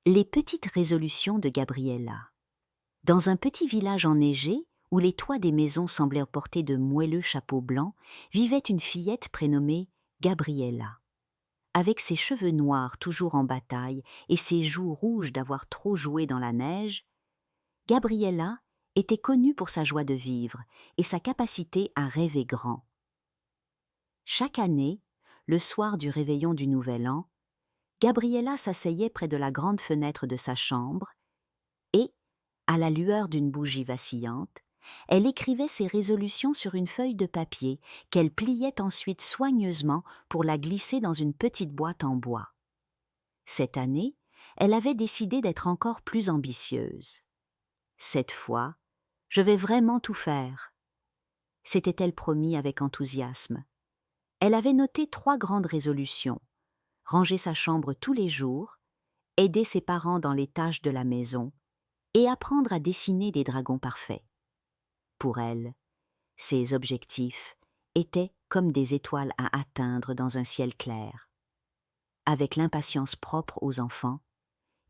Les petites résolutions de Gabriella. Dans un petit village enneigé, où les toits des maisons semblaient porter de moelleux chapeaux blancs, vivait une fillette prénommée Gabriella. Avec ses cheveux noirs toujours en bataille et ses joues rouges d'avoir trop joué dans la neige, Gabriella était connue pour sa joie de vivre et sa capacité à rêver grand. Chaque année, le soir du réveillon du Nouvel An, Gabriella s'asseyait près de la grande fenêtre de sa chambre et, à la lueur d'une bougie vacillante, elle écrivait ses résolutions sur une feuille de papier qu'elle pliait ensuite soigneusement pour la glisser dans une petite boîte en bois. Cette année, elle avait décidé d'être encore plus ambitieuse. Cette fois, je vais vraiment tout faire, s'était-elle promis avec enthousiasme. Elle avait noté 3 grandes résolutions: ranger sa chambre tous les jours, aider ses parents dans les tâches de la maison et apprendre à dessiner des dragons parfaits. Pour elle, ces objectifs étaient comme des étoiles à atteindre dans un ciel clair. Avec l'impatience propre aux enfants,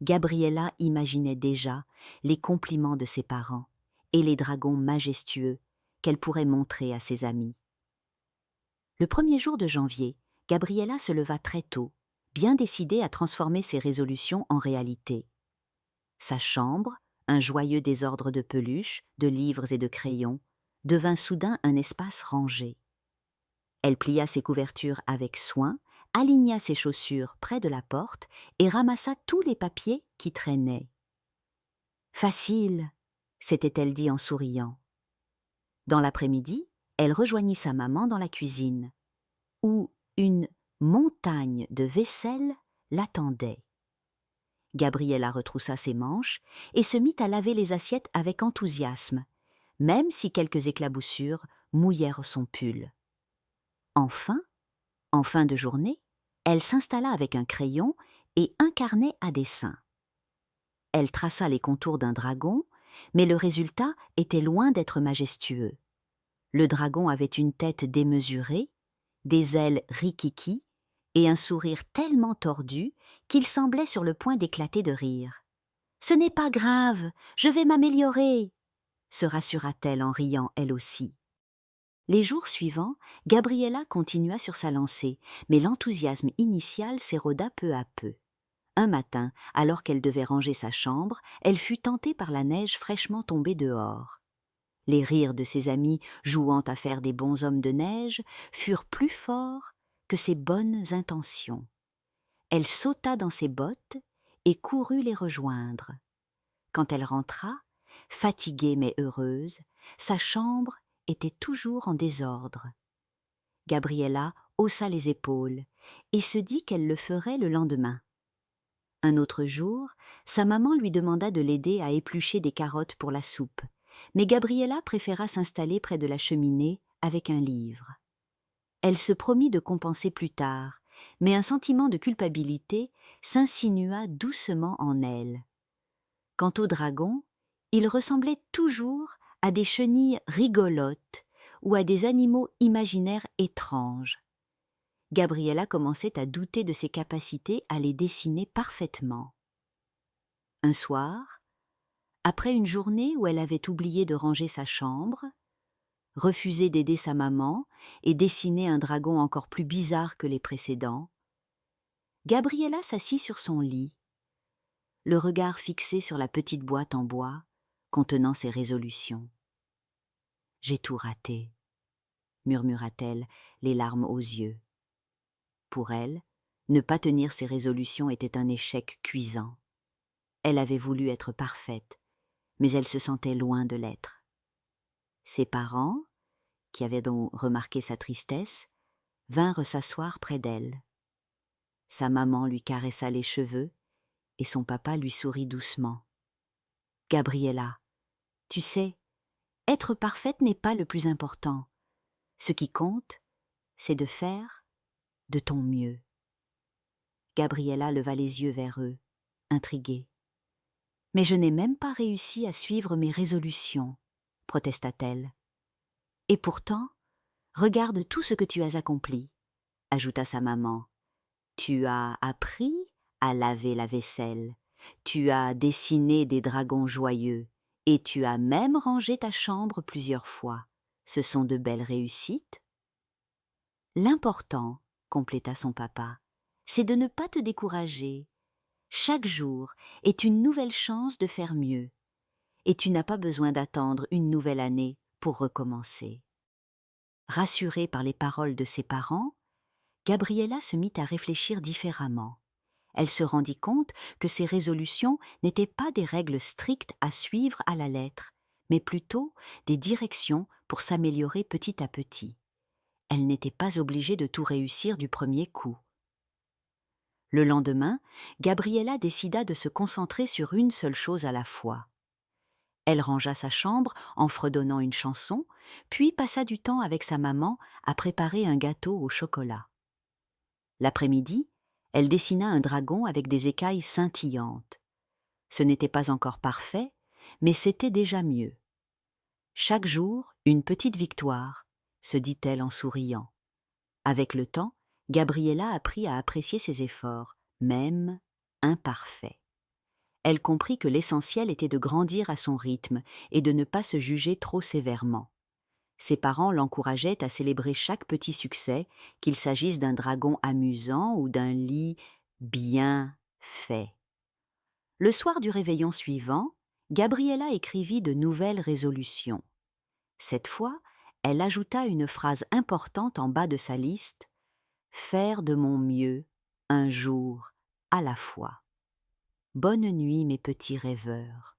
Gabriella imaginait déjà les compliments de ses parents et les dragons majestueux qu'elle pourrait montrer à ses amis. Le premier jour de janvier, Gabriella se leva très tôt, bien décidée à transformer ses résolutions en réalité. Sa chambre, un joyeux désordre de peluches, de livres et de crayons, devint soudain un espace rangé. Elle plia ses couvertures avec soin, aligna ses chaussures près de la porte et ramassa tous les papiers qui traînaient. « Facile !» s'était-elle dit en souriant. Dans l'après-midi, elle rejoignit sa maman dans la cuisine, où une montagne de vaisselle l'attendait. Gabriella retroussa ses manches et se mit à laver les assiettes avec enthousiasme, même si quelques éclaboussures mouillèrent son pull. Enfin, en fin de journée, elle s'installa avec un crayon et un carnet à dessin. Elle traça les contours d'un dragon, mais le résultat était loin d'être majestueux. Le dragon avait une tête démesurée, des ailes rikiki et un sourire tellement tordu qu'il semblait sur le point d'éclater de rire. « Ce n'est pas grave, je vais m'améliorer !» se rassura-t-elle en riant elle aussi. Les jours suivants, Gabriella continua sur sa lancée, mais l'enthousiasme initial s'éroda peu à peu. Un matin, alors qu'elle devait ranger sa chambre, elle fut tentée par la neige fraîchement tombée dehors. Les rires de ses amis jouant à faire des bonshommes de neige furent plus forts que ses bonnes intentions. Elle sauta dans ses bottes et courut les rejoindre. Quand elle rentra, fatiguée mais heureuse, sa chambre était toujours en désordre. Gabriella haussa les épaules et se dit qu'elle le ferait le lendemain. Un autre jour, sa maman lui demanda de l'aider à éplucher des carottes pour la soupe, mais Gabriella préféra s'installer près de la cheminée avec un livre. Elle se promit de compenser plus tard, mais un sentiment de culpabilité s'insinua doucement en elle. Quant au dragon, il ressemblait toujours à des chenilles rigolotes ou à des animaux imaginaires étranges. Gabriella commençait à douter de ses capacités à les dessiner parfaitement. Un soir, après une journée où elle avait oublié de ranger sa chambre, refusé d'aider sa maman et dessiné un dragon encore plus bizarre que les précédents, Gabriella s'assit sur son lit, le regard fixé sur la petite boîte en bois contenant ses résolutions. « J'ai tout raté », murmura-t-elle, les larmes aux yeux. Pour elle, ne pas tenir ses résolutions était un échec cuisant. Elle avait voulu être parfaite, mais elle se sentait loin de l'être. Ses parents, qui avaient donc remarqué sa tristesse, vinrent s'asseoir près d'elle. Sa maman lui caressa les cheveux et son papa lui sourit doucement. « Gabriella, tu sais, être parfaite n'est pas le plus important. Ce qui compte, c'est de faire de ton mieux. » Gabriella leva les yeux vers eux, intriguée. « Mais je n'ai même pas réussi à suivre mes résolutions, » protesta-t-elle. « Et pourtant, regarde tout ce que tu as accompli, » ajouta sa maman. « Tu as appris à laver la vaisselle, Tu as dessiné des dragons joyeux et tu as même rangé ta chambre plusieurs fois. Ce sont de belles réussites. L'important, compléta son papa, c'est de ne pas te décourager. Chaque jour est une nouvelle chance de faire mieux, et tu n'as pas besoin d'attendre une nouvelle année pour recommencer. Rassurée par les paroles de ses parents, Gabriella se mit à réfléchir différemment. Elle se rendit compte que ses résolutions n'étaient pas des règles strictes à suivre à la lettre, mais plutôt des directions pour s'améliorer petit à petit. Elle n'était pas obligée de tout réussir du premier coup. Le lendemain, Gabriella décida de se concentrer sur une seule chose à la fois. Elle rangea sa chambre en fredonnant une chanson, puis passa du temps avec sa maman à préparer un gâteau au chocolat. L'après-midi, elle dessina un dragon avec des écailles scintillantes. Ce n'était pas encore parfait, mais c'était déjà mieux. Chaque jour, une petite victoire, se dit-elle en souriant. Avec le temps, Gabriella apprit à apprécier ses efforts, même imparfaits. Elle comprit que l'essentiel était de grandir à son rythme et de ne pas se juger trop sévèrement. Ses parents l'encourageaient à célébrer chaque petit succès, qu'il s'agisse d'un dragon amusant ou d'un lit bien fait. Le soir du réveillon suivant, Gabriella écrivit de nouvelles résolutions. Cette fois, elle ajouta une phrase importante en bas de sa liste: « Faire de mon mieux, un jour à la fois. Bonne nuit, mes petits rêveurs. »